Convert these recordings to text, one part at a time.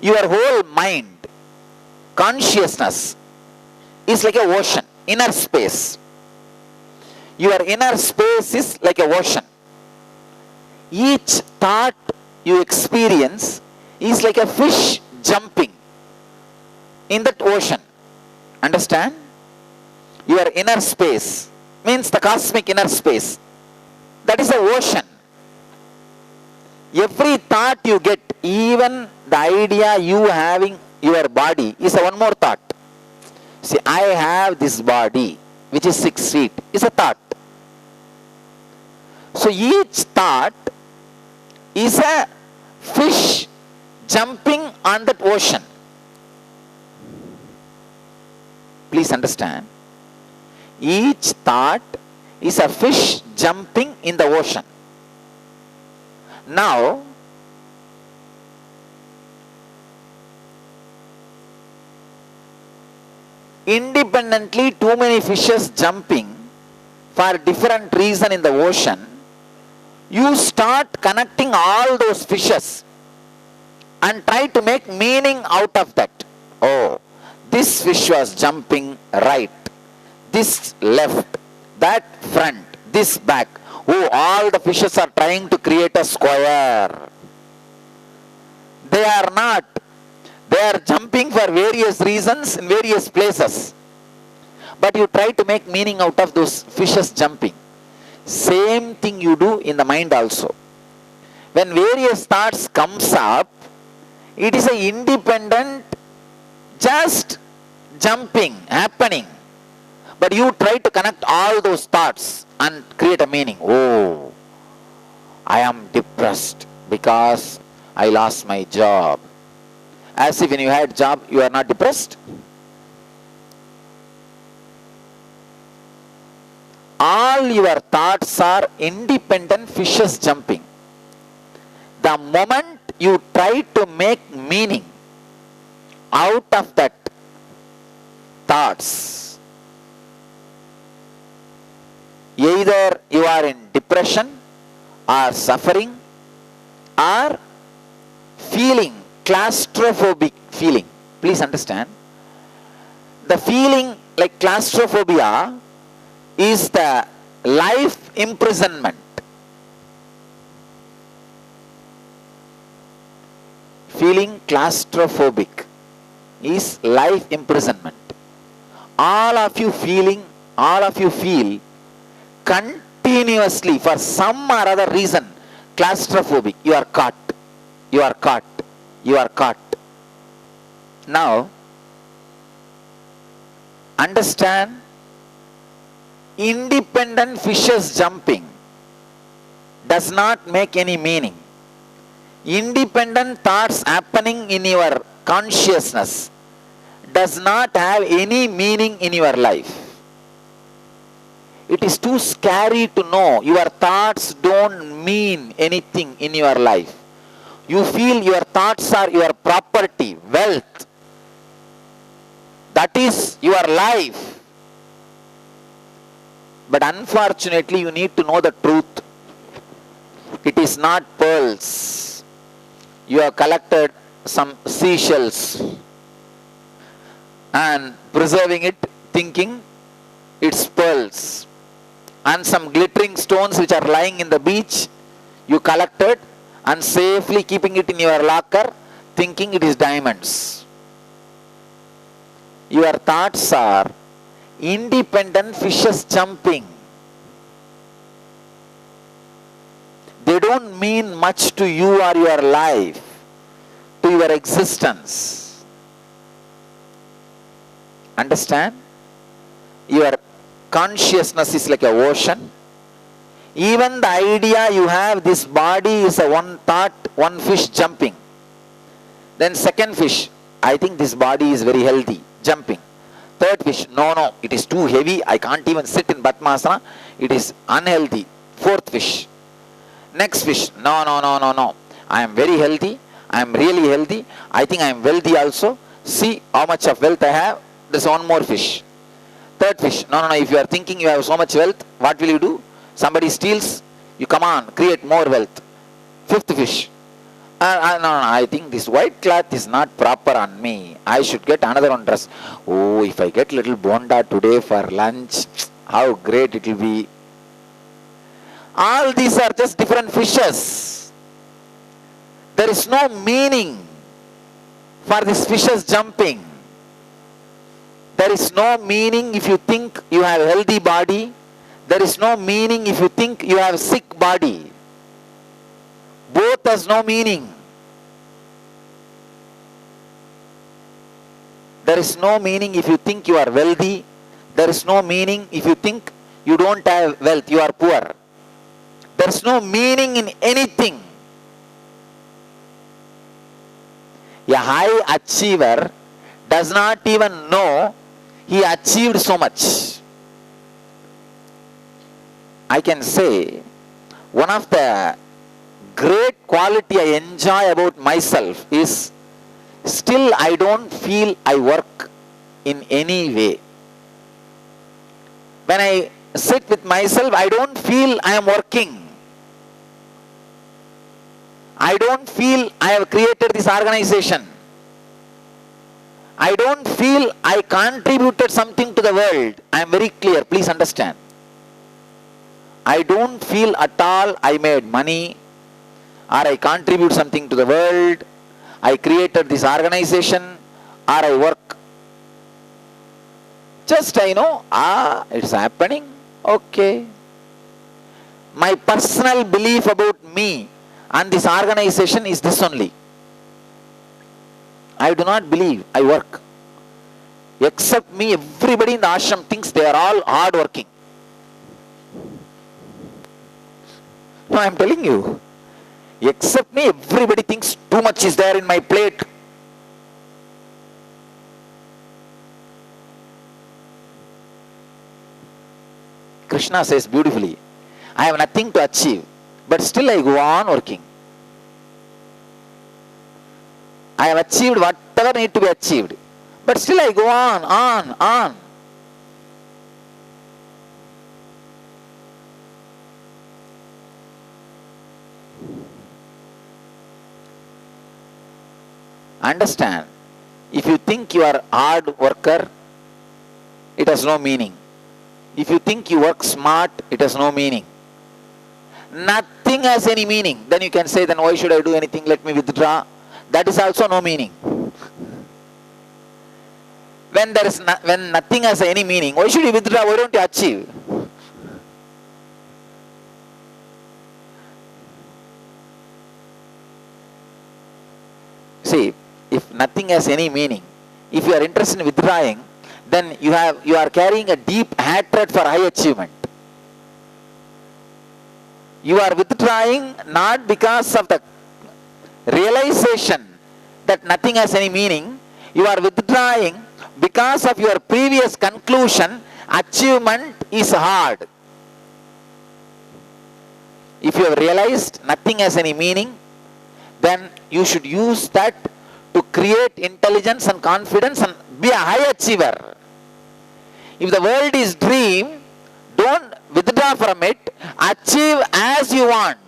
Your whole mind, consciousness is like a ocean, inner space. Your inner space is like a ocean. Each thought you experience is like a fish jumping in that ocean. Understand? Your inner space means the cosmic inner space. That is the ocean. Every thought you get, even the idea you having your body is a one more thought. See, I have this body which is 6 feet is a thought. So each thought is a fish jumping on that ocean. Please understand. Each thought is a fish jumping in the ocean. Now, independently too many fishes jumping for different reason in the ocean, you start connecting all those fishes and try to make meaning out of that. Oh, this fish was jumping right, this left, that front, this back. Oh, all the fishes are trying to create a square. They are not. They are jumping for various reasons in various places. But you try to make meaning out of those fishes jumping. Same thing you do in the mind also. When various thoughts comes up, it is an independent, just jumping, happening. But you try to connect all those thoughts and create a meaning. Oh, I am depressed because I lost my job. As if when you had job, you are not depressed. All your thoughts are independent fishes jumping. The moment you try to make meaning out of that thoughts, either you are in depression or suffering or feeling claustrophobic feeling. Please understand. The feeling like claustrophobia is the life imprisonment. Feeling claustrophobic is life imprisonment. All of you feel continuously for some or other reason claustrophobic. You are caught. You are caught. You are caught. Now, understand, independent fishes jumping does not make any meaning. Independent thoughts happening in your consciousness does not have any meaning in your life. It is too scary to know your thoughts don't mean anything in your life. You feel your thoughts are your property, wealth. That is your life. But unfortunately, you need to know the truth. It is not pearls. You have collected some seashells and preserving it, thinking it's pearls. And some glittering stones which are lying in the beach, you collected and safely keeping it in your locker, thinking it is diamonds. Your thoughts are independent fishes jumping. They don't mean much to you or your life, to your existence. Understand? Your consciousness is like an ocean. Even the idea you have, this body is a one thought, one fish jumping. Then second fish, I think this body is very healthy, jumping. Third fish, no, it is too heavy, I can't even sit in Padmasana, it is unhealthy. Fourth fish. Next fish, no, I am very healthy, I am really healthy, I think I am wealthy also. See how much of wealth I have, there is one more fish. Third fish, no, if you are thinking you have so much wealth, what will you do? Somebody steals, you come on, create more wealth. Fifth fish, No, I think this white cloth is not proper on me. I should get another one dress. Oh, if I get little bonda today for lunch, how great it will be. All these are just different fishes. There is no meaning for these fishes jumping. There is no meaning if you think you have a healthy body. There is no meaning if you think you have a sick body. Both has no meaning. There is no meaning if you think you are wealthy. There is no meaning if you think you don't have wealth, you are poor. There is no meaning in anything. A high achiever does not even know he achieved so much. I can say one of the great quality I enjoy about myself is still I don't feel I work in any way. When I sit with myself, I don't feel I am working. I don't feel I have created this organization. I don't feel I contributed something to the world. I am very clear, please understand. I don't feel at all I made money or I contribute something to the world. I created this organization or I work. Just I know, it's happening. Okay. My personal belief about me and this organization is this only. I do not believe I work. Except me, everybody in the ashram thinks they are all hard working. No, I am telling you. Except me, everybody thinks too much is there in my plate. Krishna says beautifully, I have nothing to achieve, but still I go on working. I have achieved whatever need to be achieved, but still I go on. Understand, if you think you are a hard worker, it has no meaning. If you think you work smart, it has no meaning. Nothing has any meaning. Then you can say, then why should I do anything? Let me withdraw. That is also no meaning. When nothing has any meaning, why should you withdraw? Why don't you achieve? See, if nothing has any meaning, if you are interested in withdrawing, then you are carrying a deep hatred for high achievement. You are withdrawing not because of the realization that nothing has any meaning. You are withdrawing because of your previous conclusion, achievement is hard. If you have realized nothing has any meaning, then you should use that to create intelligence and confidence and be a high achiever. If the world is dream, don't withdraw from it. Achieve as you want.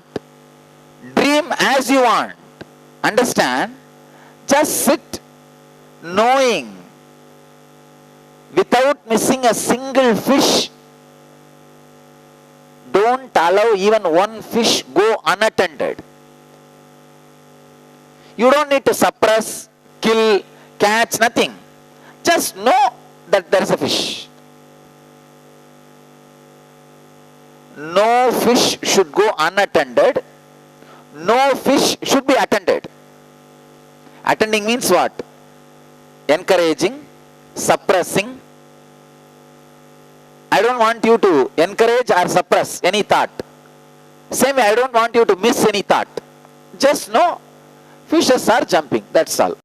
Dream as you want. Understand? Just sit knowing without missing a single fish. Don't allow even one fish go unattended. You don't need to suppress, kill, catch, nothing. Just know that there is a fish. No fish should go unattended. No fish should be attended. Attending means what? Encouraging, suppressing. I don't want you to encourage or suppress any thought. Same way, I don't want you to miss any thought. Just know, fishes are jumping. That's all.